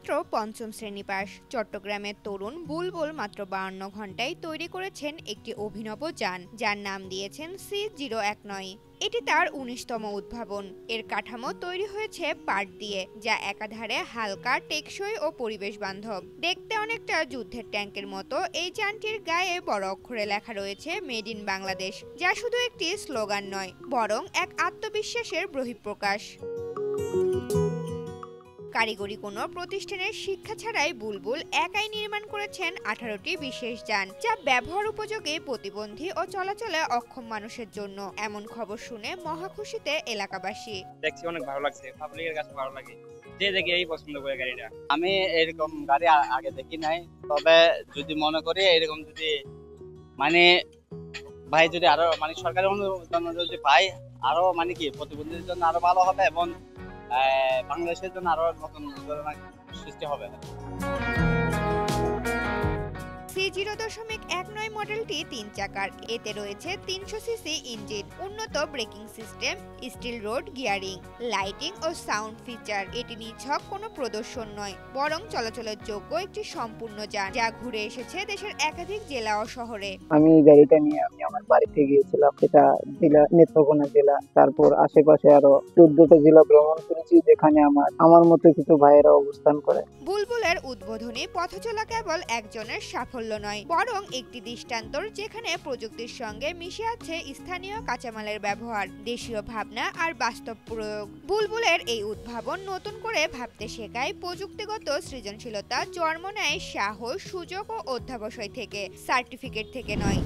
মাত্র পঞ্চম শ্রেণী পাস। চট্টগ্রামের তরুণ বুলবুল মাত্র 52 ঘন্টায় তৈরি করেছেন একটি অভিনব যান, যার নাম দিয়েছেন C019। এটি তার 19তম উদ্ভাবন। এর কাঠামো তৈরি হয়েছে পাট দিয়ে, যা একাধারে হালকা, টেকসই ও পরিবেশ বান্ধব। দেখতে অনেকটা যুদ্ধের ট্যাঙ্কের মতো, এই যানটির গায়ে বড় অক্ষরে লেখা রয়েছে মেড ইন বাংলাদেশ, যা শুধু একটি স্লোগান নয়, বরং এক আত্মবিশ্বাসের বহিঃপ্রকাশ। কারিগরি কোনো প্রতিষ্ঠানের শিক্ষা ছাড়াই বুলবুল একাই নির্মাণ করেছেন 18টি বিশেষ যান, যা ব্যবহার উপযোগী প্রতিবন্ধী ও চলাচলে অক্ষম মানুষের জন্য। এমন খবর শুনে মহা খুশিতে এলাকাবাসী। দেখছি অনেক ভালো লাগছে, পাবলিকের কাছে ভালো লাগে, যে দেখে এই পছন্দ করে গাড়িটা। আমি এরকম গাড়ি আগে দেখি নাই, তবে যদি মনে করি এরকম যদি মানে ভাই যদি আরো সরকারি অনুদান যদি পাই, আরো কি প্রতিবন্ধীদের জন্য আরো ভালো হবে এবং বাংলাদেশের জন্য আরো নতুন সৃষ্টি হবে। C0.19 মডেলটি 3 চাকার। এতে রয়েছে 300 সিসি ইঞ্জিন, উন্নত braking system, steel road gearing, lighting ও সাউন্ড ফিচার। এটি নিছক কোনো প্রদর্শন নয়, বরং চলাচলের যোগ্য একটি সম্পূর্ণ যান, যা ঘুরে এসেছে দেশের একাধিক জেলা ও শহরে। আমি এই গাড়িটা নিয়ে আমার বাড়িতে গিয়েছিলাম, এটা জেলা নেত্রকোনা জেলা, তারপর আশেপাশে আরো 14টা জেলা ভ্রমণ করেছি, যেখানে আমার মতো কিছু ভাইয়েরা অবস্থান করে। বুলবুলের উদ্বোধনী পথচলা কেবল একজনের সাফল্য নয়, বরং একটি দৃষ্টান্তর, যেখানে প্রযুক্তির সঙ্গে মিশে আছে স্থানীয় কাঁচামালের ব্যবহার, দেশীয় ভাবনা আর বাস্তব প্রয়োগ। বুলবুলের এই উদ্ভাবন নতুন করে ভাবতে শেখায়, প্রযুক্তিগত সৃজনশীলতা জন্ম নেয় সাহস, সুযোগ ও অধ্যাবসায় থেকে, সার্টিফিকেট থেকে নয়।